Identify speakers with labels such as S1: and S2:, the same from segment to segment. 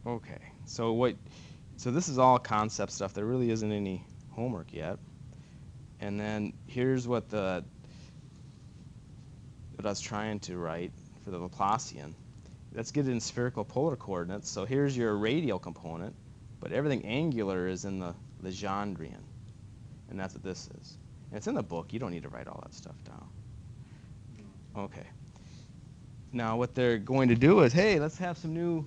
S1: Okay, so this is all concept stuff. There really isn't any homework yet. And then here's what I was trying to write for the Laplacian. Let's get it in spherical polar coordinates. So here's your radial component, but everything angular is in the Legendrian. And that's what this is. And it's in the book. You don't need to write all that stuff down. Okay. Now what they're going to do is, hey, let's have some new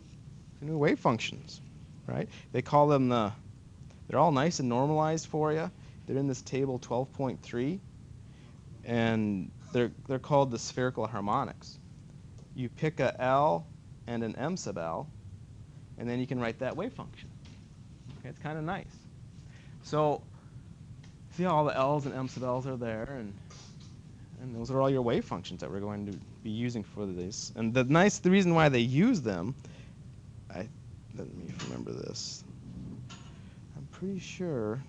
S1: wave functions, right? They call them they're all nice and normalized for you. They're in this table 12.3, and they're called the spherical harmonics. You pick a L and an M sub L, and then you can write that wave function. Okay, it's kind of nice. So see how all the L's and M sub L's are there, and those are all your wave functions that we're going to be using for this. And the reason why they use them, let me remember this. I'm pretty sure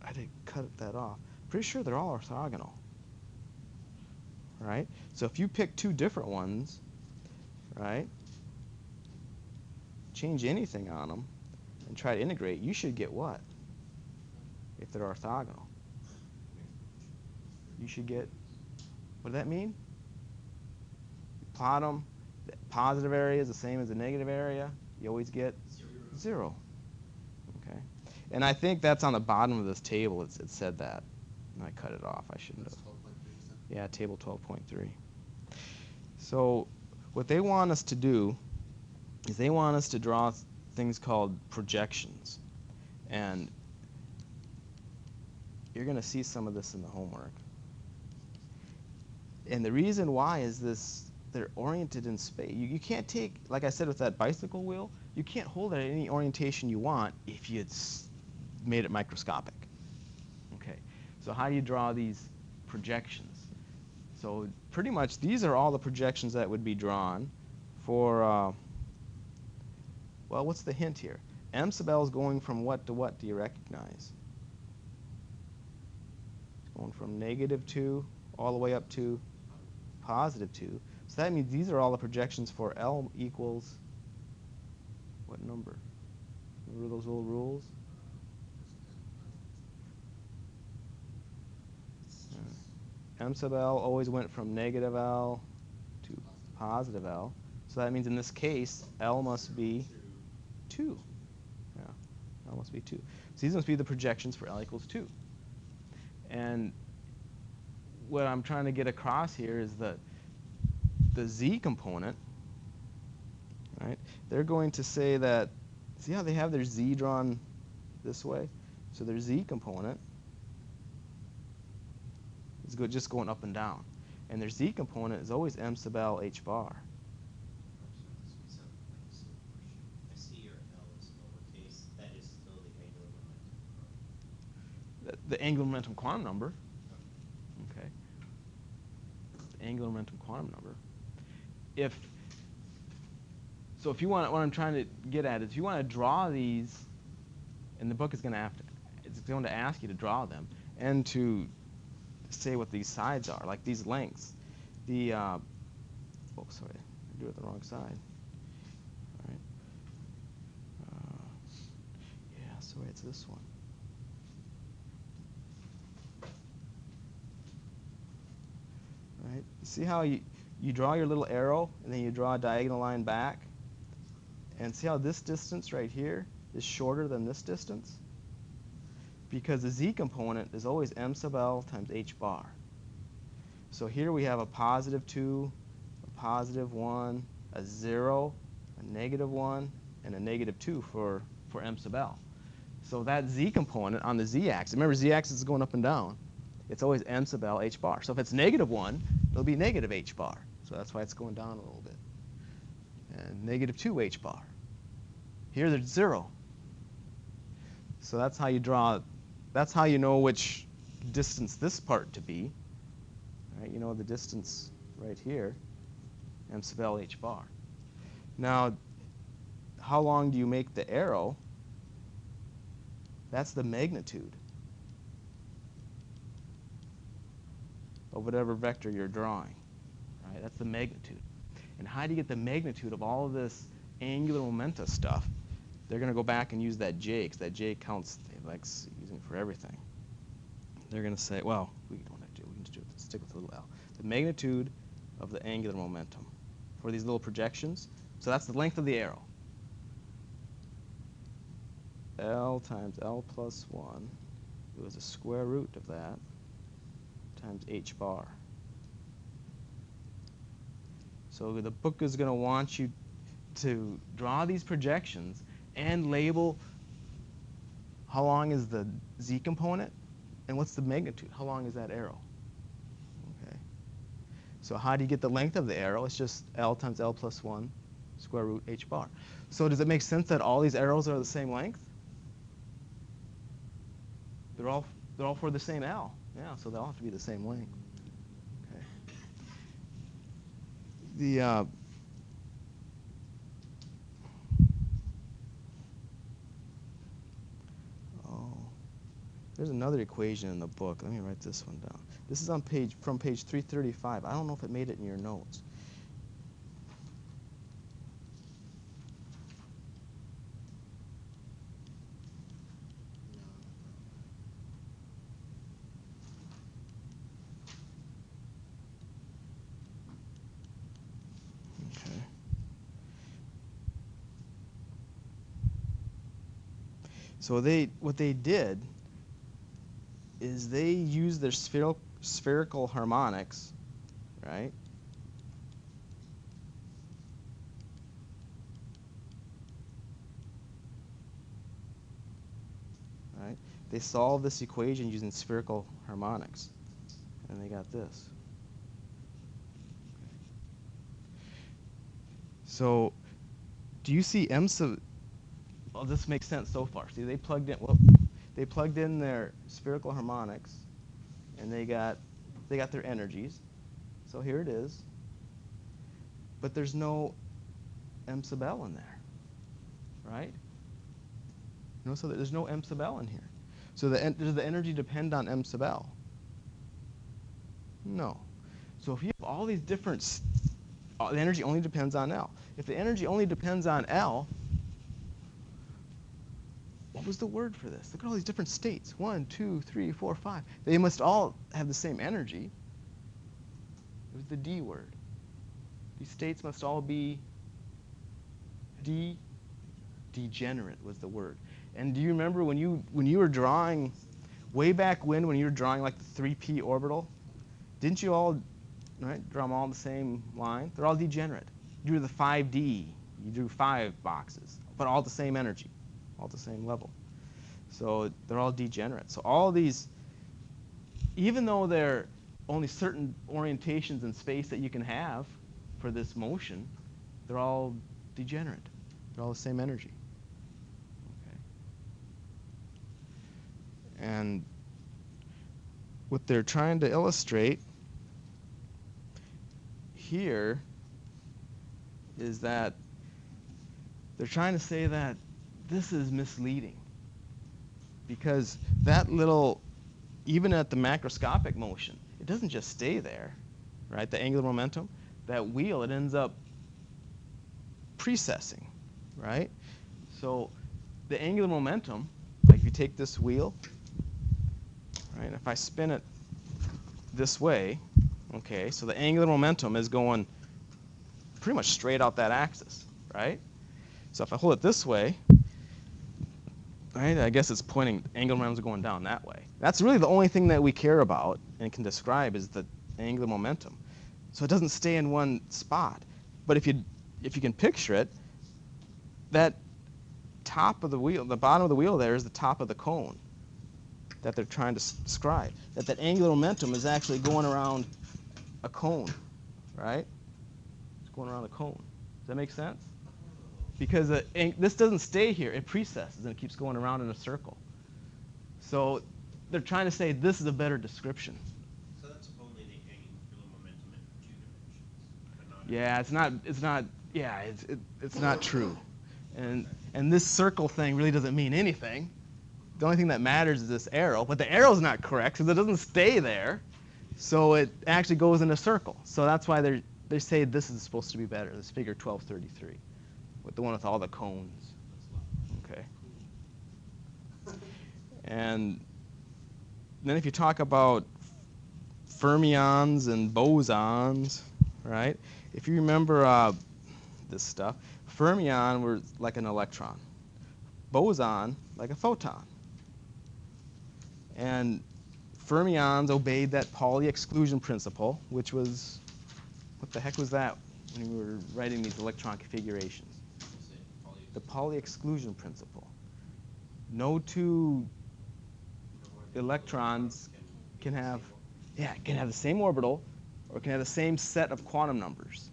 S1: I did cut that off. Pretty sure they're all orthogonal, right? So if you pick two different ones, right, change anything on them, and try to integrate, you should get what? If they're orthogonal, you should get. What does that mean? You plot them. The positive area is the same as the negative area. You always get 0. Okay. And I think that's on the bottom of this table. It said that. And I cut it off. I shouldn't have. Yeah, table 12.3. So what they want us to do is they want us to draw things called projections. And you're going to see some of this in the homework. And the reason why is they're oriented in space. You can't take, like I said with that bicycle wheel, you can't hold it at any orientation you want if you made it microscopic. Okay, so how do you draw these projections? So pretty much these are all the projections that would be drawn for, well, what's the hint here? M sub L is going from what to what, do you recognize? It's going from -2 all the way up to +2. So that means these are all the projections for L equals what number? Remember those old rules? M sub L always went from -L to +L. So that means in this case, L must be 2. Yeah, L must be 2. So these must be the projections for L equals 2. And what I'm trying to get across here is that the Z component, right? They're going to say that, see how they have their Z drawn this way? So their Z component is just going up and down. And their Z component is always M sub L H bar.
S2: I see your L is lowercase. That is still the angular momentum.
S1: The angular momentum quantum number. Okay. The angular momentum quantum number. So if you want, what I'm trying to get at is if you want to draw these, and the book is going to it's going to ask you to draw them and to say what these sides are, like these lengths. Oh, sorry, I drew it the wrong side. All right. Yeah, sorry, it's this one. All right. See how you draw your little arrow, and then you draw a diagonal line back? And see how this distance right here is shorter than this distance? Because the Z component is always M sub L times H bar. So here we have a +2, a +1, a 0, a -1, and a -2 for M sub L. So that Z component on the Z-axis, remember Z-axis is going up and down, it's always M sub L H bar. So if it's -1, it'll be -H bar. So that's why it's going down a little bit. And -2 H bar. Here there's 0. So that's how you draw, that's how you know which distance this part to be. Right? You know the distance right here, M sub L H bar. Now, how long do you make the arrow? That's the magnitude of whatever vector you're drawing. Right? That's the magnitude. And how do you get the magnitude of all of this angular momenta stuff? they're going to go back and use that J, because that J counts, they like using it for everything. They're going to say, well, we don't have to, we can just stick with the little L. The magnitude of the angular momentum for these little projections. So that's the length of the arrow. L times L plus 1, it was the square root of that, times h bar. So the book is going to want you to draw these projections and label how long is the z component and what's the magnitude. How long is that arrow? Okay. So how do you get the length of the arrow? It's just L times L plus 1 square root h bar. So does it make sense that all these arrows are the same length? They're all for the same L. Yeah, so they all have to be the same length. Okay. There's another equation in the book. Let me write this one down. This is on from page 335. I don't know if it made it in your notes. Okay. So what they did is they used their spherical harmonics, right? Right? They solved this equation using spherical harmonics, and they got this. So, do you see m sub? Well, this makes sense so far. See, they plugged in their spherical harmonics, and they got their energies. So here it is. But there's no m sub L in there, right? No, so there's no m sub L in here. So does the energy depend on m sub L? No. So if you have all these different, the energy only depends on L. If the energy only depends on L, what was the word for this? Look at all these different states. 1, 2, 3, 4, 5. They must all have the same energy. It was the D word. These states must all be degenerate was the word. And do you remember when you were drawing, way back when you were drawing like the 3p orbital, didn't you all draw them all in the same line? They're all degenerate. You drew the 5D. You drew 5 boxes, but all the same energy. All at the same level. So they're all degenerate. So all these, even though they're only certain orientations in space that you can have for this motion, they're all degenerate. They're all the same energy. Okay. And what they're trying to illustrate here is that they're trying to say that this is misleading, because that little, even at the macroscopic motion, it doesn't just stay there, right? The angular momentum, that wheel, it ends up precessing, right? So the angular momentum, like if you take this wheel, right, if I spin it this way, okay, so the angular momentum is going pretty much straight out that axis, right? So if I hold it this way, right, I guess it's pointing, angular momentum is going down that way. That's really the only thing that we care about and can describe is the angular momentum. So it doesn't stay in one spot. But if you can picture it, that top of the wheel, the bottom of the wheel there is the top of the cone that they're trying to describe. That angular momentum is actually going around a cone, right? It's going around a cone. Does that make sense? Because this doesn't stay here. It precesses, and it keeps going around in a circle. So they're trying to say this is a better description.
S2: So that's only the angular momentum in 2 dimensions. But not
S1: Yeah, it's not true. And this circle thing really doesn't mean anything. The only thing that matters is this arrow, but the arrow's not correct because it doesn't stay there. So it actually goes in a circle. So that's why they say this is supposed to be better, this figure 1233, with the one with all the cones. And then if you talk about fermions and bosons, right? If you remember this stuff, fermion were like an electron, boson like a photon. And fermions obeyed that Pauli exclusion principle, which was, what the heck was that when we were writing these electron configurations? The Pauli exclusion principle. No two electrons can have the same orbital or can have the same set of quantum numbers.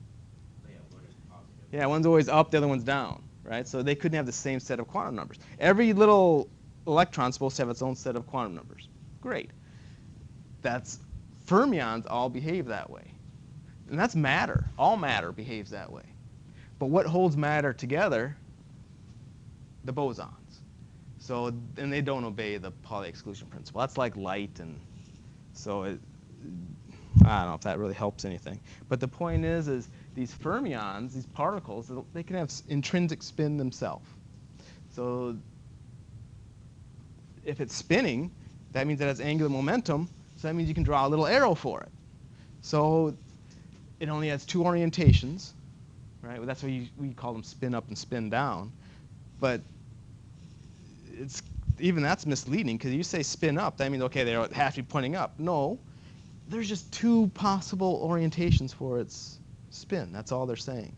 S1: Yeah, one's always up, the other one's down, right? So they couldn't have the same set of quantum numbers. Every little electron's supposed to have its own set of quantum numbers. Great. That's fermions all behave that way. And that's matter. All matter behaves that way. But what holds matter together? The bosons. So, and they don't obey the Pauli exclusion principle. That's like light, and so I don't know if that really helps anything. But the point is these fermions, these particles, they can have intrinsic spin themselves. So if it's spinning, that means it has angular momentum. So that means you can draw a little arrow for it. So it only has two orientations, right? Well, that's why we call them spin up and spin down. But even that's misleading, because you say spin up, that means, okay, they have to be pointing up. No, there's just two possible orientations for its spin. That's all they're saying.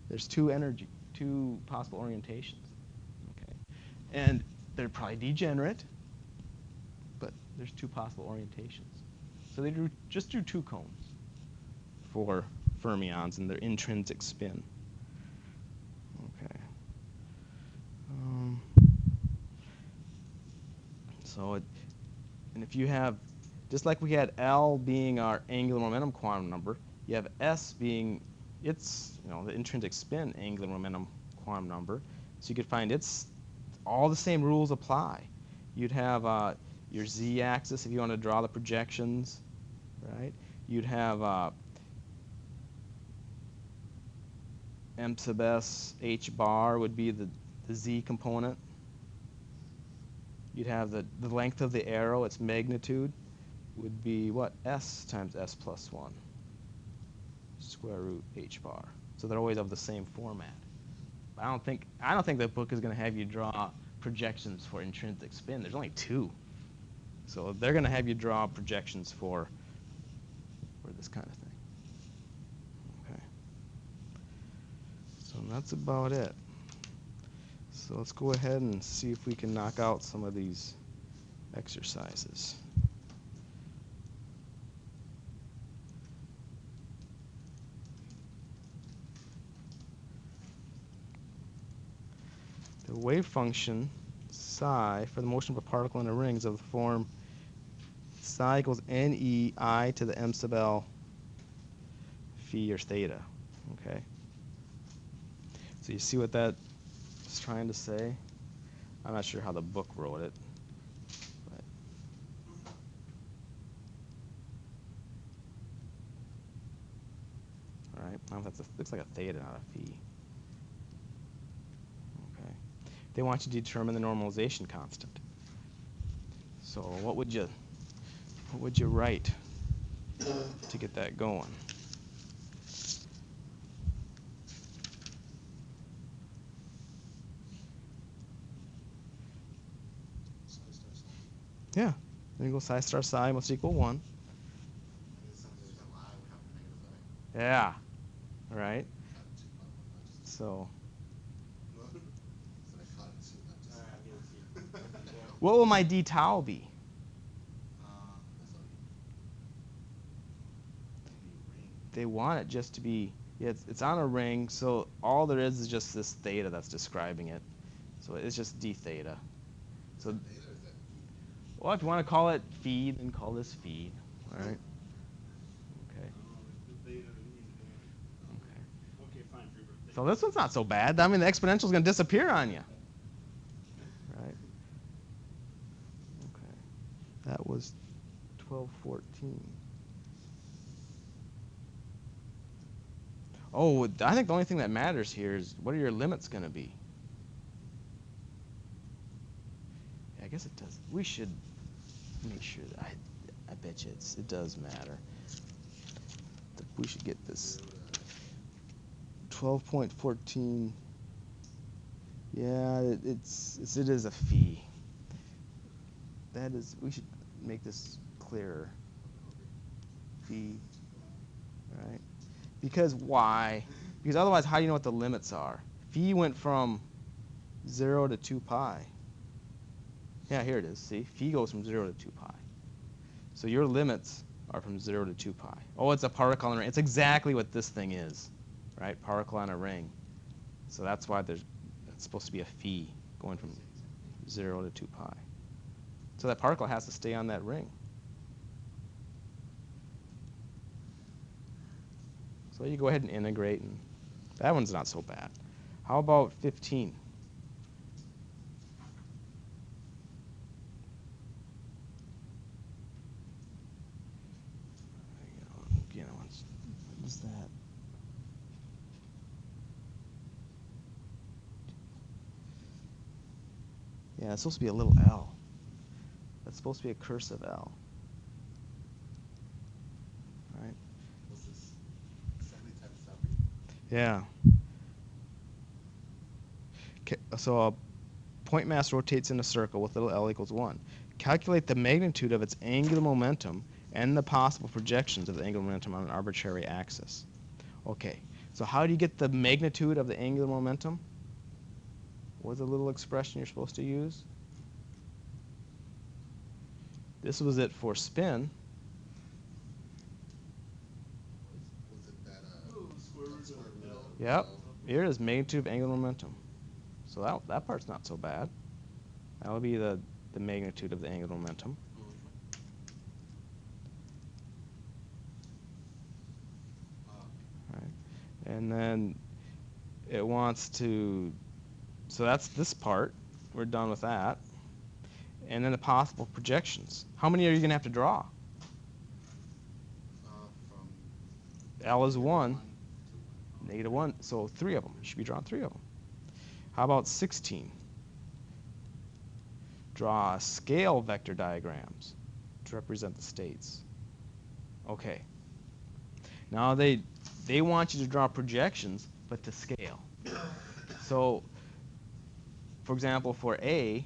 S1: There's two possible orientations. Okay, and they're probably degenerate, but there's two possible orientations. So they just drew two cones for fermions and their intrinsic spin. Okay. And if you have, just like we had L being our angular momentum quantum number, you have S being its, the intrinsic spin angular momentum quantum number. So you could find all the same rules apply. You'd have your z-axis if you want to draw the projections, right? You'd have m sub s h bar would be the z component. You'd have the length of the arrow, its magnitude, would be what? S times s plus 1, square root h bar. So they're always of the same format. But I don't think the book is going to have you draw projections for intrinsic spin. There's only two. So they're going to have you draw projections for this kind of thing. Okay. So that's about it. So let's go ahead and see if we can knock out some of these exercises. The wave function psi for the motion of a particle in a ring is of the form psi equals ne I to the m sub l phi or theta. Okay. So you see what that is trying to say? I'm not sure how the book wrote it. But all right. Looks like a theta, not a phi. Okay. They want you to determine the normalization constant. So what would you write to get that going? Yeah, then you go psi star psi must equal 1. Yeah, all right. So what will my d tau be? They want it just to be, it's on a ring, so all there is just this theta that's describing it. So it's just d theta. So, well, if you want to call it phi, then call this phi. All right. Okay.
S3: Okay, fine.
S1: So this one's not so bad. I mean, the exponential is going to disappear on you. Right. Okay. That was 1214. Oh, I think the only thing that matters here is what are your limits going to be? I guess it does. We should make sure that I bet you it does matter. We should get this 12.14. Yeah, it is a phi. That is, we should make this clearer. Phi, right? Because why? Because otherwise, how do you know what the limits are? Phi went from 0 to 2 pi. Yeah, here it is. See, phi goes from 0 to 2 pi. So your limits are from 0 to 2 pi. Oh, it's a particle on a ring. It's exactly what this thing is, right? Particle on a ring. So that's why it's supposed to be a phi going from 0 to 2 pi. So that particle has to stay on that ring. So you go ahead and integrate, and that one's not so bad. How about 15? Again, what is that? Yeah, it's supposed to be a little L. That's supposed to be a cursive L. Right?
S3: Was this 70 times 70?
S1: Yeah. Okay, so a point mass rotates in a circle with little L equals 1. Calculate the magnitude of its angular momentum and the possible projections of the angular momentum on an arbitrary axis. Okay, so how do you get the magnitude of the angular momentum? What's the little expression you're supposed to use? This was it for spin.
S3: Was it that
S2: Square root of L.
S1: Yep, here it is, magnitude of angular momentum. So that part's not so bad. That would be the magnitude of the angular momentum. Right. And then it wants to, so that's this part. We're done with that. And then the possible projections. How many are you going to have to draw?
S3: From
S1: L is 1,
S3: to 1.
S1: negative 1, so 3 of them. You should be drawing 3 of them. How about 16? Draw scale vector diagrams to represent the states. Okay. Now they want you to draw projections, but to scale. So, for example, for A,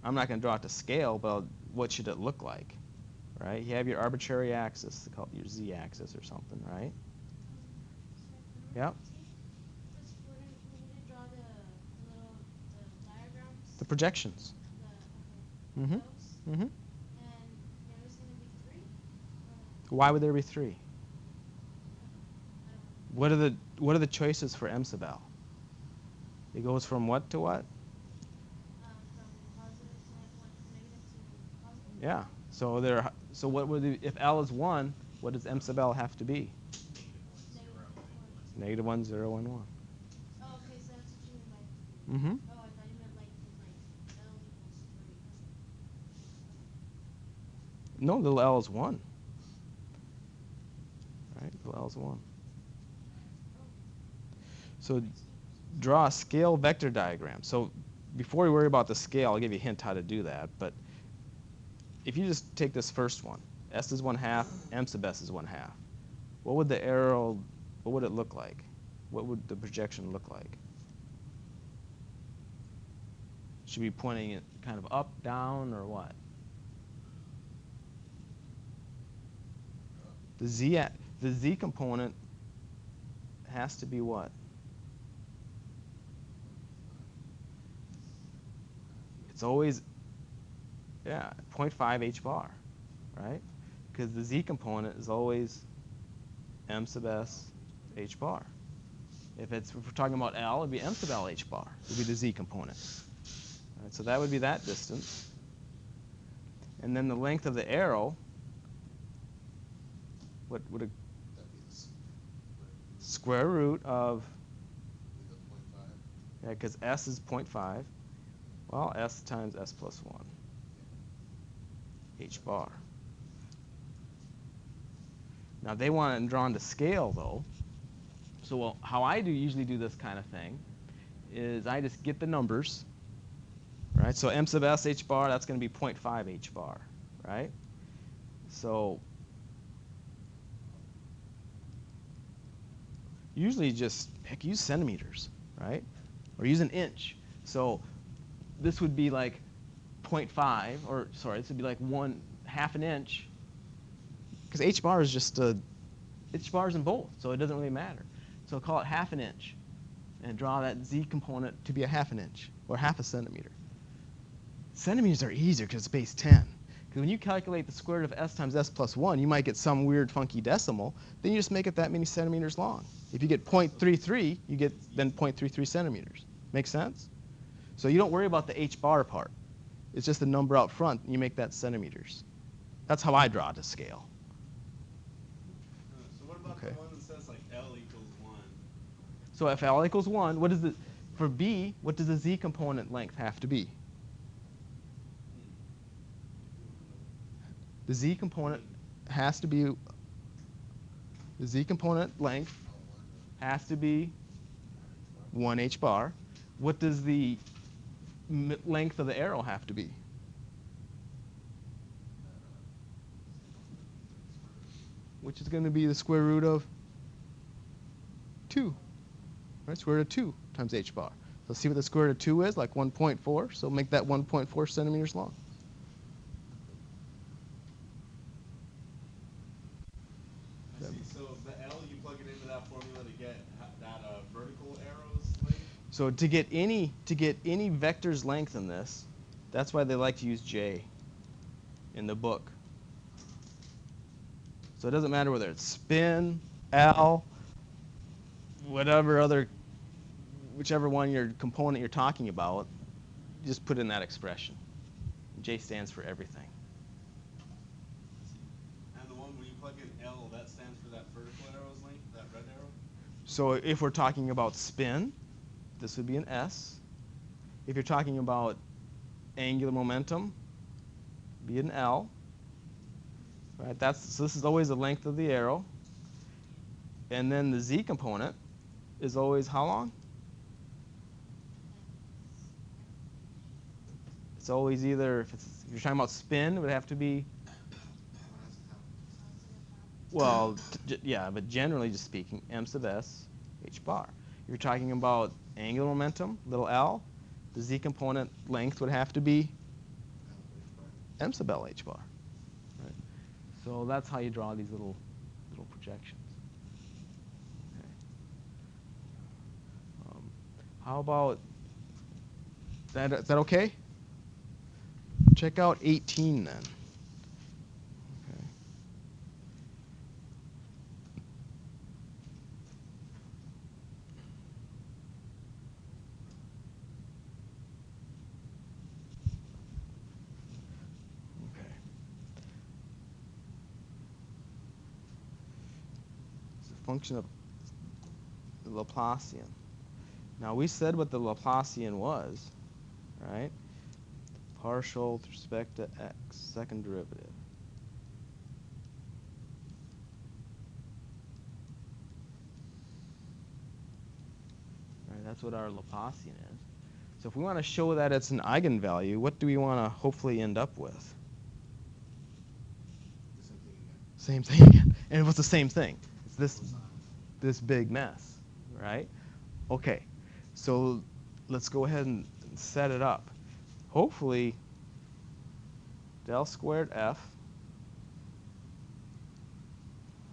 S1: I'm not going to draw it to scale, but what should it look like? Right? You have your arbitrary axis, call it your z-axis or something, right? Yep. The projections. Mm-hmm. Mm-hmm. Why would there be 3? What are the choices for m sub l? It goes from what to what? Yeah. So what would if L is 1, what does m sub L have to be? Negative 1, 0, and 1.
S4: Oh, okay, so that's what you mean by.
S1: Mm-hmm.
S4: Oh, I thought you meant like L equals 3.
S1: No, little L is 1. Right, little L is 1. So draw a scale vector diagram. So before we worry about the scale, I'll give you a hint how to do that. But if you just take this first one, S is 1/2, m sub s is 1/2. What would the arrow, what would it look like? What would the projection look like? Should we be pointing it kind of up, down, or what? The z component has to be what? It's always, yeah, 0.5 h bar, right? Because the z component is always m sub s h bar. If we're talking about L, it'd be m sub L h bar. It would be the z component. All right, so that would be that distance. And then the length of the arrow, what would a
S3: That'd be the
S1: square root of,
S3: the 0.5.
S1: yeah, because s is 0.5. Well, s times s plus 1, h bar. Now they want it drawn to scale, though. So how I usually do this kind of thing is I just get the numbers, right? So m sub s h bar, that's going to be 0.5 h bar, right? So usually just, heck, use centimeters, right? Or use an inch. So this would be like 0.5, or sorry, this would be like half an inch, because h bar is just h bar is in both, so it doesn't really matter. So call it half an inch, and draw that z component to be a half an inch, or half a centimeter. Centimeters are easier because it's base 10. Because when you calculate the square root of s times s plus 1, you might get some weird funky decimal. Then you just make it that many centimeters long. If you get 0.33, you get then 0.33 centimeters. Make sense? So you don't worry about the h bar part. It's just the number out front, and you make that centimeters. That's how I draw to scale.
S5: So what about
S1: Okay.
S5: the one that says like L equals 1?
S1: So if L equals 1, what is the, for B, what does the z component length have to be? The z component has to be, the z component length has to be 1 h bar. What does the length of the arrow have to be? Which is going to be the square root of 2. Right? Square root of 2 times h bar. So see what the square root of 2 is, like 1.4. So make that 1.4 centimeters long.
S5: I see. So the L, you plug it into that formula to get that vertical arrow's length?
S1: So to get any vector's length in this, that's why they like to use J in the book. So it doesn't matter whether it's spin, L, whichever one your component you're talking about, you just put in that expression. J stands for everything.
S5: And the one when you plug in L, that stands for that vertical arrow's length, that red arrow?
S1: So if we're talking about spin, this would be an S. If you're talking about angular momentum, be an L. Right? So this is always the length of the arrow. And then the z component is always how long? It's always either, if you're talking about spin, it would have to be, well, yeah, but generally just speaking, m sub s h bar. If you're talking about angular momentum, little l, the z component length would have to be m sub l h bar. Right? So that's how you draw these little projections. Okay. How about that? Is that okay? Check out 18 then. Okay. Okay. It's a function of the Laplacian. Now we said what the Laplacian was, right? Partial with respect to x, second derivative. Right, that's what our Laplacian is. So if we want to show that it's an eigenvalue, what do we want to hopefully end up with? Same thing again. And what's the same thing? It's this big mess, right? Okay, so let's go ahead and set it up. Hopefully, del squared f,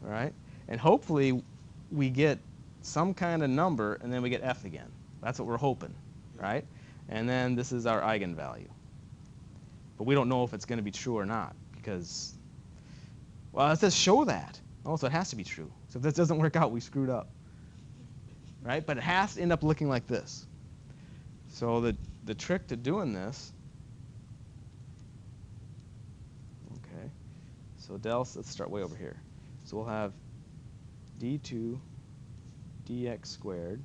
S1: all right? And hopefully we get some kind of number, and then we get f again. That's what we're hoping, right? And then this is our eigenvalue. But we don't know if it's going to be true or not, because, well, it says show that. Oh, so it has to be true. So if this doesn't work out, we screwed up, right? But it has to end up looking like this. So the trick to doing this, okay, so let's start way over here. So we'll have d2 dx squared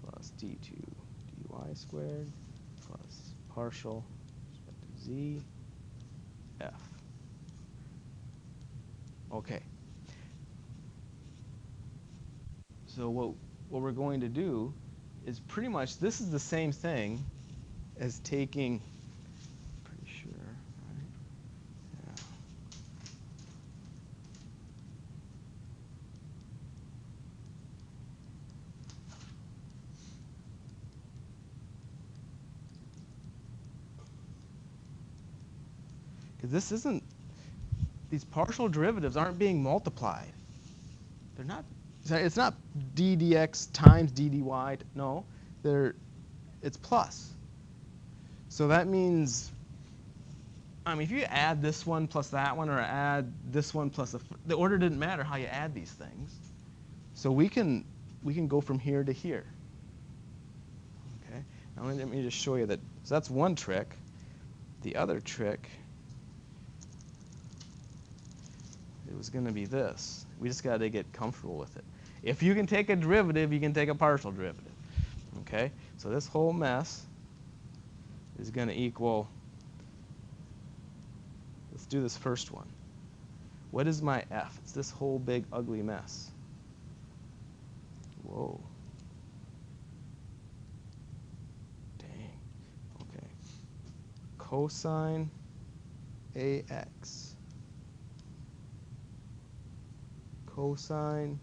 S1: plus d2 dy squared plus partial with respect to z f. Okay. So what we're going to do is pretty much, this is the same thing as taking, pretty sure, right? Yeah. Because this isn't, these partial derivatives aren't being multiplied. They're not, it's not d dx times d dy. No, it's plus. So that means, I mean, if you add this one plus that one, or add this one plus the order didn't matter how you add these things. So we can go from here to here. Okay. Now let me just show you that. So that's one trick. The other trick, it was going to be this. We just got to get comfortable with it. If you can take a derivative, you can take a partial derivative. Okay. So this whole mess is going to equal, let's do this first one. What is my f? It's this whole big ugly mess. Whoa. Dang. Okay. Cosine ax. Cosine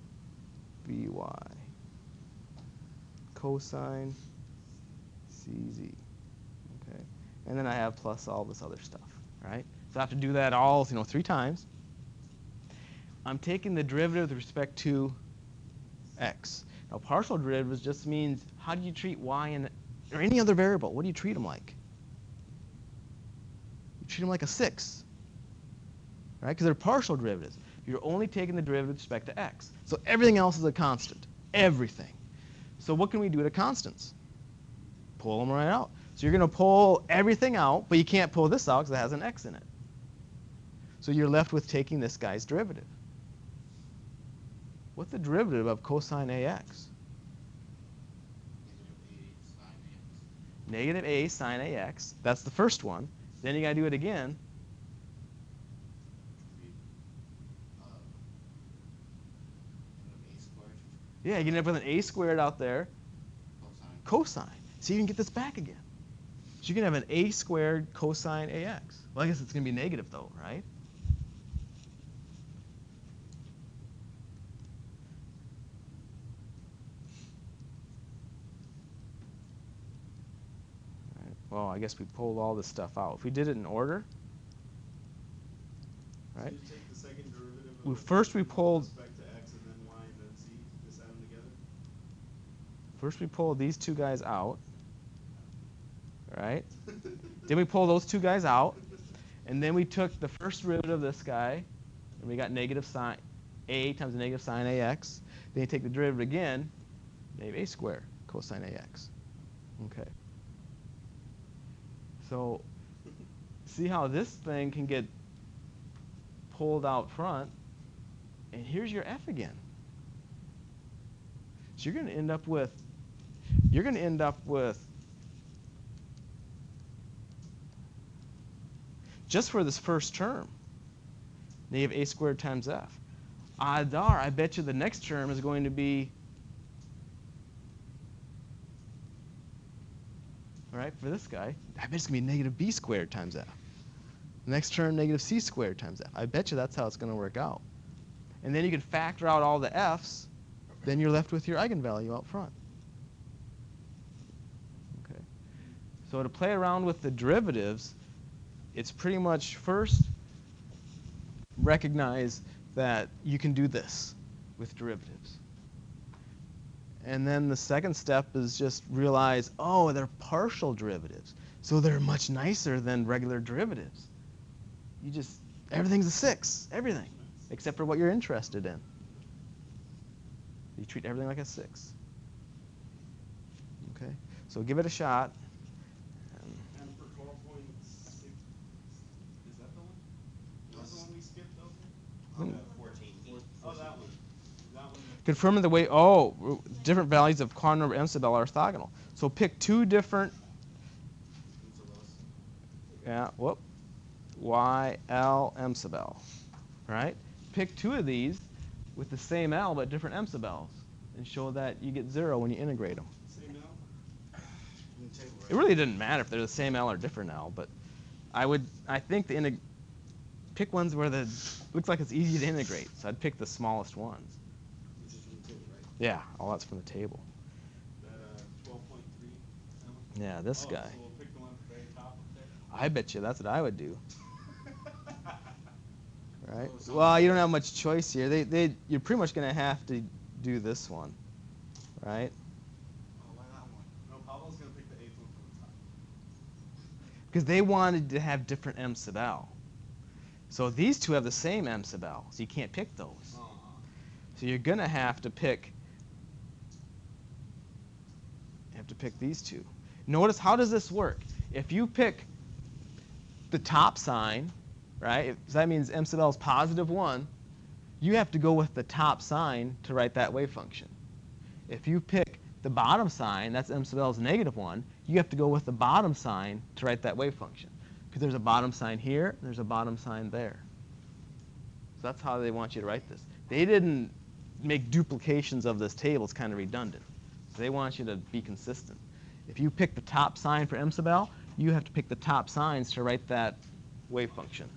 S1: by. Cosine cz. Okay. And then I have plus all this other stuff, right? So I have to do that all, 3 times. I'm taking the derivative with respect to x. Now, partial derivatives just means how do you treat y or any other variable? What do you treat them like? You treat them like a 6, right? Because they're partial derivatives. You're only taking the derivative with respect to x. So everything else is a constant. Everything. So what can we do to constants? Pull them right out. So you're going to pull everything out, but you can't pull this out because it has an x in it. So you're left with taking this guy's derivative. What's the derivative of cosine ax? Negative a sine ax. That's the first one. Then you got to do it again. Yeah, you end up with an a squared out there. Cosine. So you can get this back again. So you can have an a squared cosine ax. Well, I guess it's going to be negative, though, right? Well, I guess we pulled all this stuff out. If we did it in order, right?
S5: So you take the second derivative of
S1: First we pulled.
S5: with respect to x and then y and then c. Just add them together.
S1: First we pulled these two guys out, right? Then we pulled those two guys out, and then we took the first derivative of this guy, and we got negative sine a times the negative sine ax. Then you take the derivative again, negative a squared cosine ax. Okay. So see how this thing can get pulled out front, and here's your f again. So you're going to end up with just for this first term, negative a squared times f. Odds are, I bet you the next term is going to be, all right, for this guy, I bet it's going to be negative b squared times f. Next term, negative c squared times f. I bet you that's how it's going to work out. And then you can factor out all the f's. Then you're left with your eigenvalue out front. Okay. So to play around with the derivatives, it's pretty much first recognize that you can do this with derivatives. And then the second step is just realize, oh, they're partial derivatives. So they're much nicer than regular derivatives. Everything's a 6, everything, except for what you're interested in. You treat everything like a 6. Okay, so give it a shot.
S5: And for 12.6, is that the one? That's the one we skipped over?
S2: 14.
S5: Oh, that one. That one.
S1: Confirming the way, different values of quantum number m sub L are orthogonal. So pick 2 different, y, L, m sub L, right? Pick 2 of these with the same L but different m sub L's and show that you get 0 when you integrate them.
S5: Same now?
S3: You can take
S1: It really didn't matter if they're the same L or different L, but I think pick ones where the looks like it's easy to integrate. So I'd pick the smallest ones.
S3: Which is from the table, right?
S1: Yeah, all that's from the table.
S5: That 12.3.
S1: Yeah, this guy.
S5: So we'll pick the one at the very top up there.
S1: I bet you that's what I would do. Right?
S3: So
S1: Well, you don't have much choice here. You're pretty much going to have to do this one, right?
S5: Oh, why that one? No, Pablo's gonna pick the 8th one from the top.
S1: Because they wanted to have different M sub L. So these two have the same M sub L, so you can't pick those. So you're going to have to pick these two. Notice, how does this work? If you pick the top sign, right, so that means M sub L is positive 1, you have to go with the top sign to write that wave function. If you pick the bottom sign, that's M sub L is negative 1, you have to go with the bottom sign to write that wave function. Because there's a bottom sign here, and there's a bottom sign there. So that's how they want you to write this. They didn't make duplications of this table. It's kind of redundant. So they want you to be consistent. If you pick the top sign for M sub L, you have to pick the top signs to write that wave function.